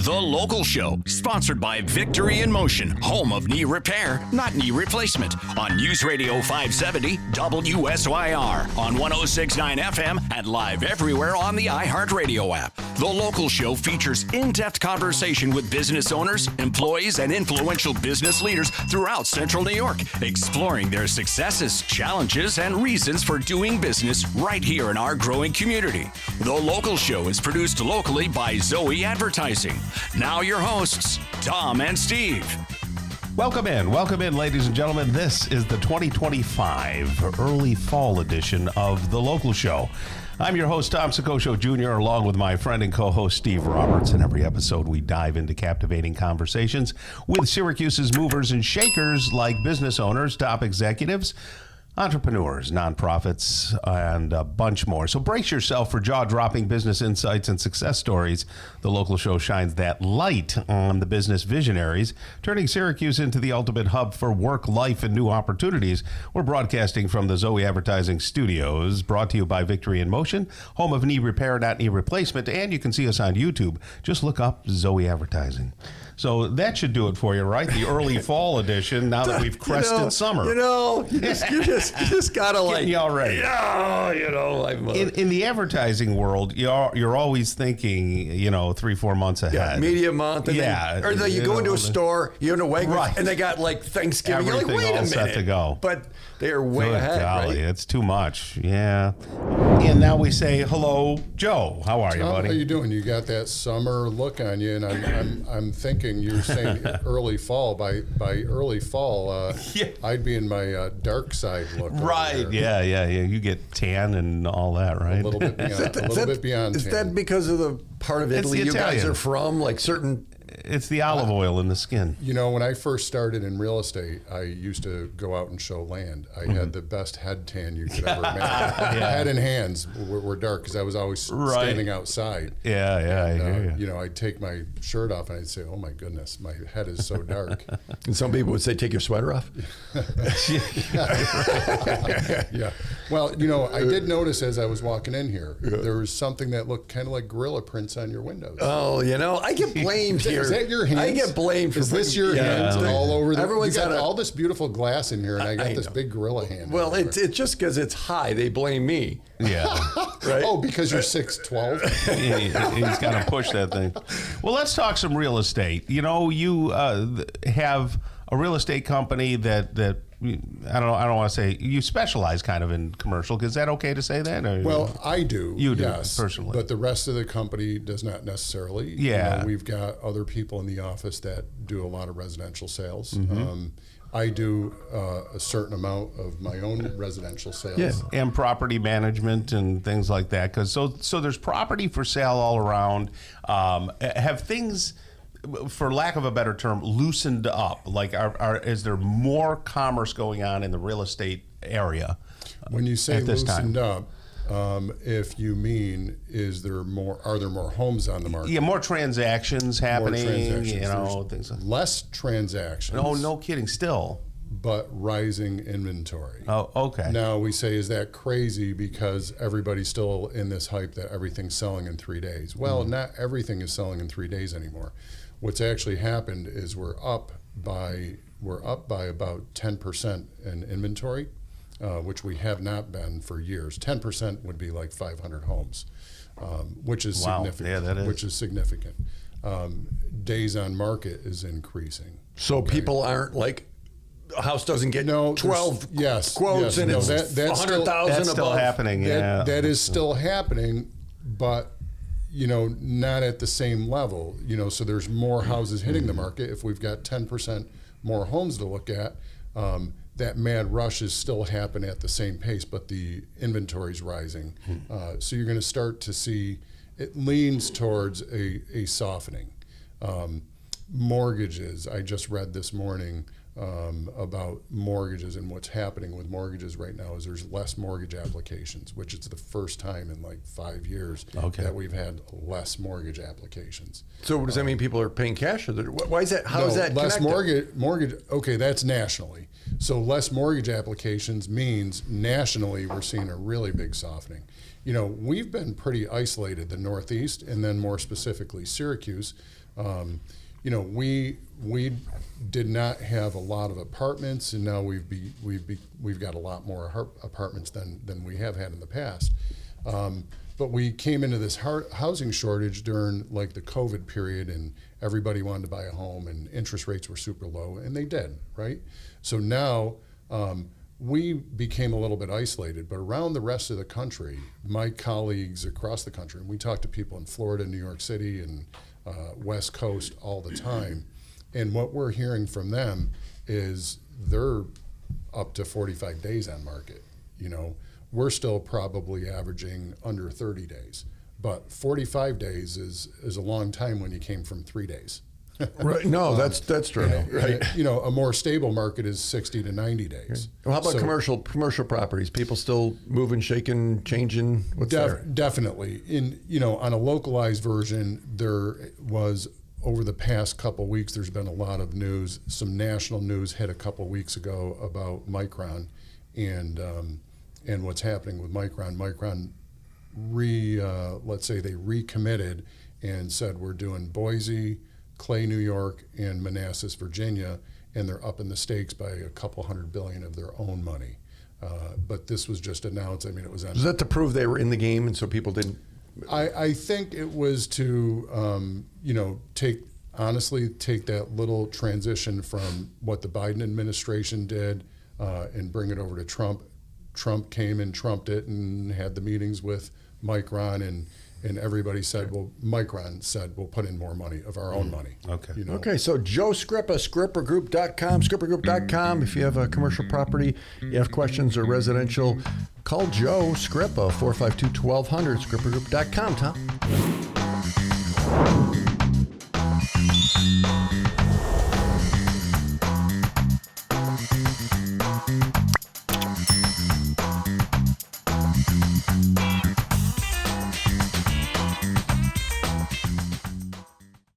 The Local Show, sponsored by Victory in Motion, home of knee repair, not knee replacement, on News Radio 570 WSYR, on 106.9 FM, and live everywhere on the iHeartRadio app. The Local Show features in-depth conversation with business owners, employees, and influential business leaders throughout Central New York, exploring their successes, challenges, and reasons for doing business right here in our growing community. The Local Show is produced locally by Zoe Advertising. Now your hosts, Tom and Steve. Welcome in, ladies and gentlemen. This is the 2025 early fall edition of The Local Show. I'm your host, Tom Soccocio Jr., along with my friend and co-host, Steve Roberts. In every episode, we dive into captivating conversations with Syracuse's movers and shakers like business owners, top executives, entrepreneurs, nonprofits, and a bunch more. So brace yourself for jaw-dropping business insights and success stories. The Local Show shines that light on the business visionaries, turning Syracuse into the ultimate hub for work, life, and new opportunities. We're broadcasting from the Zoe Advertising Studios, brought to you by Victory in Motion, home of knee repair, not knee replacement, and you can see us on YouTube. Just look up Zoe Advertising. So that should do it for you, right? The early fall edition, now that we've crested summer. You just gotta like... Getting you all ready. I'm... In the advertising world, you're always thinking, 3-4 months ahead. Yeah, media month. And then, you go into a store, you're in a Wegmans, right, and they got like Thanksgiving. Everything you're like, wait all a minute. set to go. But they're way Good ahead, golly, right? it's too much, yeah. And now we say, hello, Joe. How are you, buddy? How you doing? You got that summer look on you, and I'm thinking you're saying early fall. By early fall, Yeah. I'd be in my dark side look. Right, yeah. You get tan and all that, right? A little bit beyond. Is tan. that because of the part of It's Italy the you guys Italian. are from? Like certain... It's the olive oil in the skin. When I first started in real estate, I used to go out and show land. I had the best head tan you could ever imagine. Head and hands were dark because I was always standing outside. Yeah, I hear you. I'd take my shirt off and I'd say, "Oh my goodness, my head is so dark." And some people would say, take your sweater off? Yeah. Well, I did notice as I was walking in here, there was something that looked kind of like gorilla prints on your windows. Oh, I get blamed here. Is that your hands? I get blamed for... Is this your hands all over? Everyone's got got all this beautiful glass in here, and I got this big gorilla hand. Well, it's just because it's high. They blame me. Yeah. Right? Oh, because you're 6'12"? He's got to push that thing. Well, let's talk some real estate. You have a real estate company that I don't want to say you specialize kind of in commercial. Is that okay to say that? Or, Well, I do. You do, yes, personally. But the rest of the company does not necessarily. Yeah. We've got other people in the office that do a lot of residential sales. Mm-hmm. I do a certain amount of my own residential sales. Yeah, and property management and things like that. Because so there's property for sale all around. Have things, for lack of a better term, loosened up? Like, is there more commerce going on in the real estate area? When you say at this loosened time? up, if you mean, are there more homes on the market? Yeah, more transactions happening. There's Things like less transactions. no kidding. Still. But rising inventory. Oh, okay. Now we say, is that crazy because everybody's still in this hype that everything's selling in 3 days? Well, not everything is selling in 3 days anymore. What's actually happened is we're up by about 10% in inventory, which we have not been for years. 10% would be like 500 homes, which is significant. Yeah, that is. Which is significant. Days on market is increasing. So people aren't like, a house doesn't get 12 quotes and it's 100,000 That's still above. happening, yeah. That is still happening, but not at the same level. So there's more houses hitting the market. If we've got 10% more homes to look at, that mad rush is still happening at the same pace, but the inventory is rising. So you're going to start to see it leans towards a softening. Mortgages, I just read this morning, about mortgages, and what's happening with mortgages right now is there's less mortgage applications, which is the first time in like 5 years that we've had less mortgage applications. So does that mean people are paying cash? Or why is that? How is that less connected? mortgage? Okay, that's nationally. So less mortgage applications means nationally we're seeing a really big softening. You know, we've been pretty isolated, the Northeast, and then more specifically Syracuse. You know, we did not have a lot of apartments, and now we've got a lot more apartments than we have had in the past. But we came into this housing shortage during like the COVID period, and everybody wanted to buy a home, and interest rates were super low, and they did, right? So now we became a little bit isolated, but around the rest of the country, my colleagues across the country, and we talk to people in Florida, New York City, and West Coast all the time, and what we're hearing from them is they're up to 45 days on market. You know, we're still probably averaging under 30 days, but 45 days is a long time when you came from 3 days. Right. No, that's true. Right. You know, a more stable market is 60 to 90 days. Well, how about commercial properties? People still moving, shaking, changing? What's there? Definitely. On a localized version, there was, over the past couple weeks, there's been a lot of news. Some national news hit a couple weeks ago about Micron and what's happening with Micron. Micron let's say they recommitted and said we're doing Boise, Clay, New York, and Manassas, Virginia, and they're upping the stakes by a couple $100 billion of their own money. But this was just announced. I mean, it was. Was that to prove they were in the game, and so people didn't? I think it was to take that little transition from what the Biden administration did and bring it over to Trump. Trump came and trumped it and had the meetings with Micron, and everybody said, well, Micron said, we'll put in more money of our own money. Okay. You know? Okay, so Joe Scripa, ScripaGroup.com, ScripaGroup.com. If you have a commercial property, you have questions or residential, call Joe Scripa, 452-1200, ScripaGroup.com, Tom.